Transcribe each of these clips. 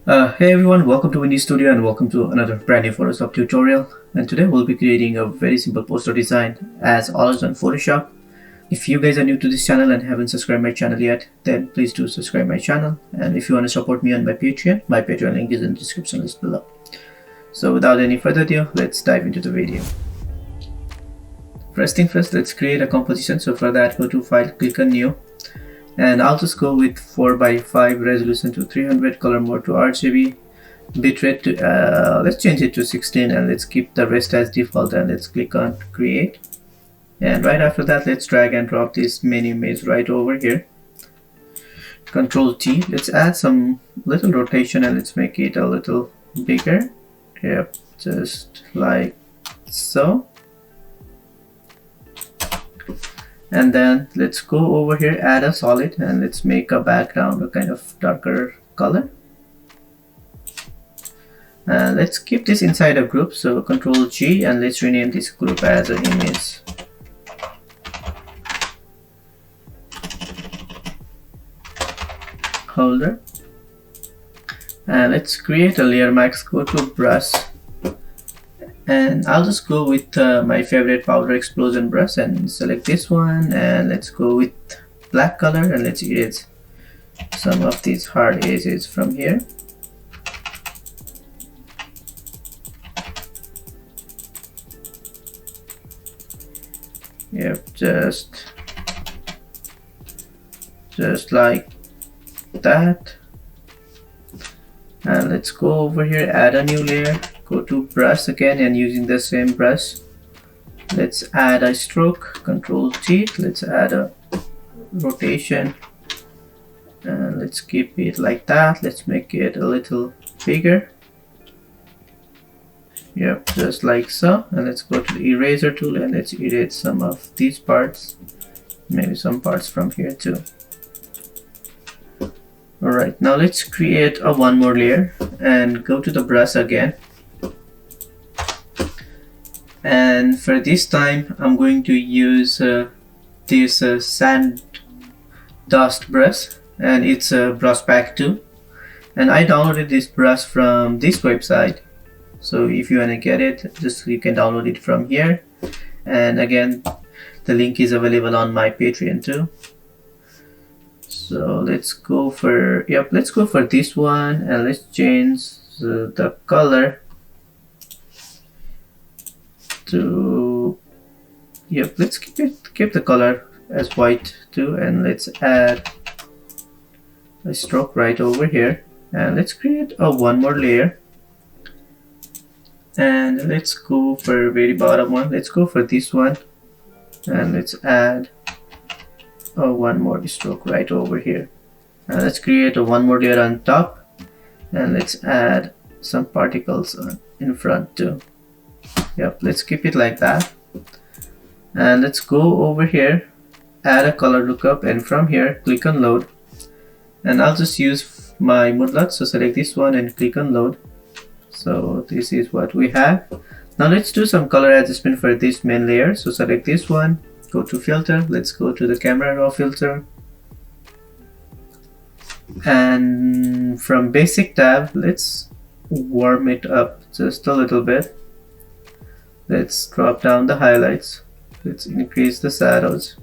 Hey everyone, welcome to Windy Studio and welcome to another brand new Photoshop tutorial. And today we'll be creating a very simple poster design as always on Photoshop. If you guys are new to this channel and haven't subscribed my channel yet, then please do subscribe my channel. And if you want to support me on my Patreon link is in the description list below. So without any further ado, let's dive into the video. First thing first, let's create a composition. So for that, go to File, click on New. And I'll just go with 4:5 resolution to 300, color mode to RGB, bitrate to let's change it to 16, and let's keep the rest as default, and let's click on create. And right after that, let's drag and drop this main image right over here. Control T. Let's add some little rotation and let's make it a little bigger. Yep, just like so. And then let's go over here, add a solid, and let's make a background a kind of darker color. And let's keep this inside a group, so Control G, and let's rename this group as an image holder. And let's create a layer mask. Go to brush, and I'll just go with my favorite powder explosion brush and select this one, and let's go with black color, and let's erase some of these hard edges from here. Yep, just like that. And let's go over here, add a new layer. Go to brush again, and using the same brush, let's add a stroke. Control T. Let's add a rotation, and let's keep it like that. Let's make it a little bigger. Yep, just like so. And let's go to the eraser tool, and let's erase some of these parts, maybe some parts from here too. Alright, now let's create a one more layer, and go to the brush again. And for this time, I'm going to use this sand dust brush, and it's a brush pack 2. And I downloaded this brush from this website, so if you want to get it, just you can download it from here. And again, the link is available on my Patreon too. So let's go for this one, and let's change the color to, let's keep the color as white too, and let's add a stroke right over here, and let's create a one more layer, and let's go for very bottom one. Let's go for this one, and let's add a one more stroke right over here, and let's create a one more layer on top, and let's add some particles in front too. Yep, let's keep it like that. And let's go over here, add a color lookup, and from here click on load. And I'll just use my moodlet, so select this one and click on load. So this is what we have. Now let's do some color adjustment for this main layer. So select this one, go to filter, let's go to the camera raw filter, and from basic tab, let's warm it up just a little bit. Let's drop down the highlights, let's increase the shadows,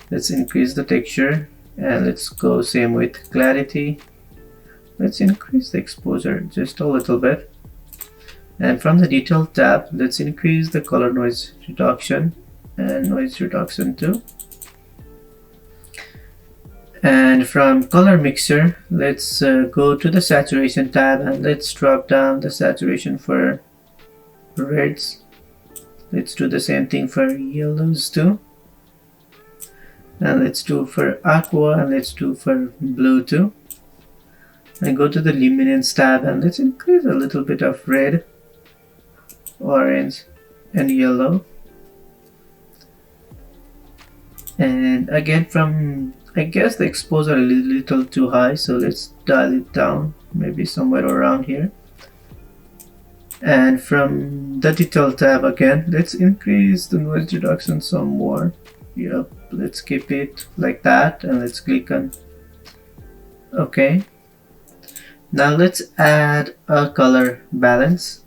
let's increase the texture, and let's go same with clarity. Let's increase the exposure just a little bit. And from the detail tab, let's increase the color noise reduction and noise reduction too. And from color mixer, let's go to the saturation tab, and let's drop down the saturation for reds. Let's do the same thing for yellows too, and let's do for aqua, and let's do for blue too. And go to the luminance tab, and let's increase a little bit of red, orange, and yellow. And again, from, I guess the exposure is a little too high, so let's dial it down, maybe somewhere around here. And from the detail tab again, let's increase the noise reduction some more. Yep, let's keep it like that, and let's click on OK. Now let's add a color balance.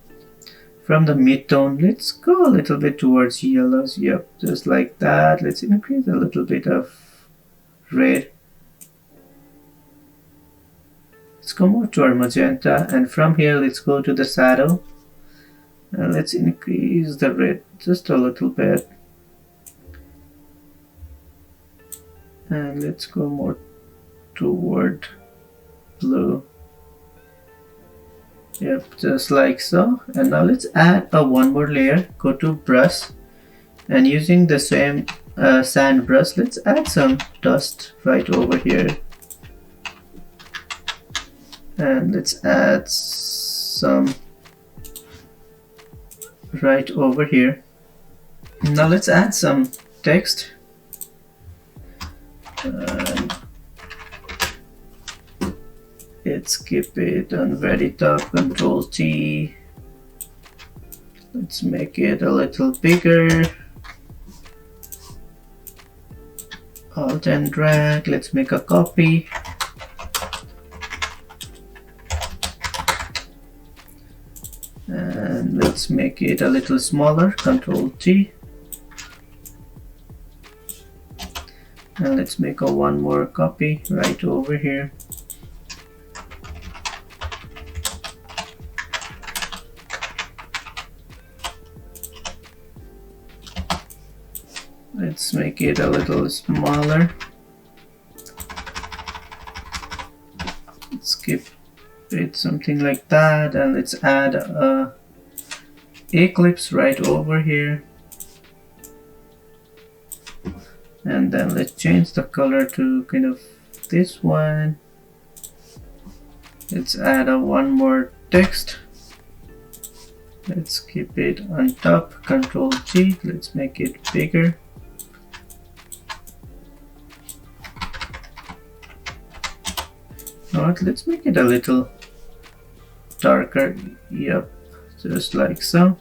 From the mid-tone, let's go a little bit towards yellows. Yep, just like that. Let's increase a little bit of red. Let's go more toward magenta, and from here let's go to the shadow and let's increase the red just a little bit, and let's go more toward blue. Yep, just like so. And now let's add one more layer. Go to brush, and using the same sand brush, let's add some dust right over here, and let's add some right over here. Now let's add some text. Let's keep it on very top, Control T. Let's make it a little bigger. Alt and drag. Let's make a copy. And let's make it a little smaller, Control T. And let's make one more copy right over here. Let's make it a little smaller. Let's keep it something like that, and let's add a eclipse right over here. And then let's change the color to kind of this one. Let's add one more text. Let's keep it on top, Control G. Let's make it bigger. Let's make it a little darker. Yep, just like so.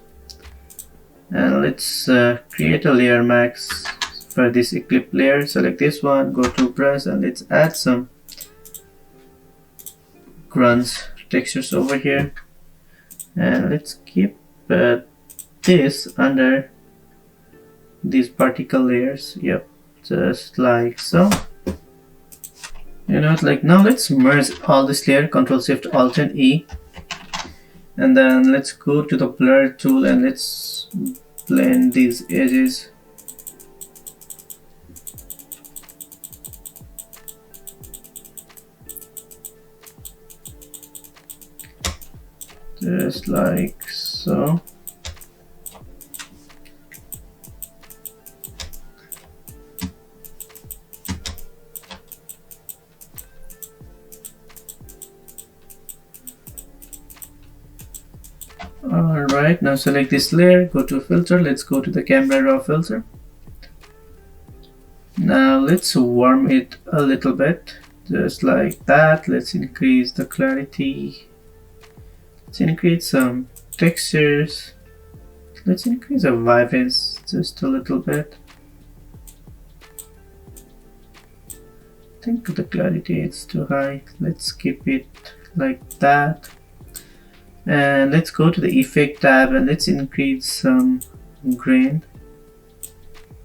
And let's create a layer mask for this eclipse layer. Select this one, go to brush, and let's add some grunge textures over here. And let's keep this under these particle layers. Yep, just like so. Like now let's merge all this layer, Control Shift Alt and E, and then let's go to the blur tool and let's blend these edges. Just like so. Alright, now select this layer, go to filter, let's go to the camera raw filter. Now let's warm it a little bit, just like that. Let's increase the clarity. Let's increase some textures. Let's increase the vibrance just a little bit. I think the clarity is too high. Let's keep it like that. And let's go to the effect tab and let's increase some grain,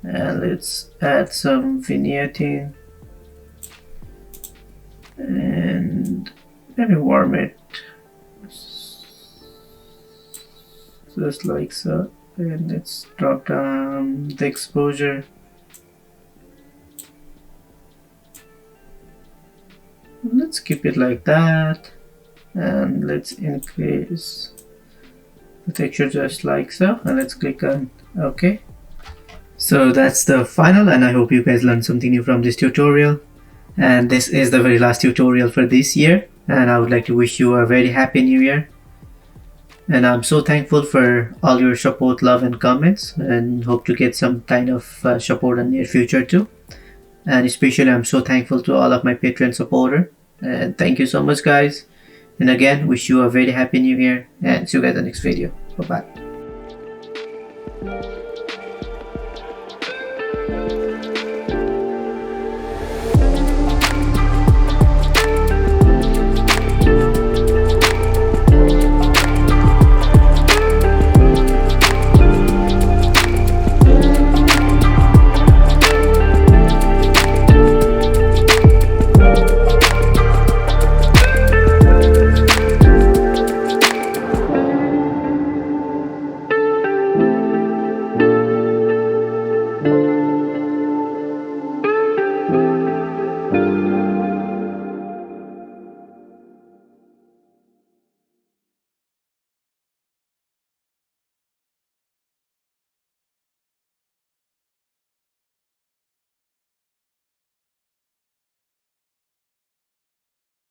and let's add some vignetting and maybe warm it just like so. And let's drop down the exposure. Let's keep it like that. And let's increase the texture just like so, and let's click on OK. So that's the final, and I hope you guys learned something new from this tutorial. And this is the very last tutorial for this year, and I would like to wish you a very happy new year. And I'm so thankful for all your support, love and comments, and hope to get some kind of support in the near future too. And especially I'm so thankful to all of my Patreon supporters, and thank you so much guys. And again, wish you a very happy new year, and see you guys in the next video. Bye bye.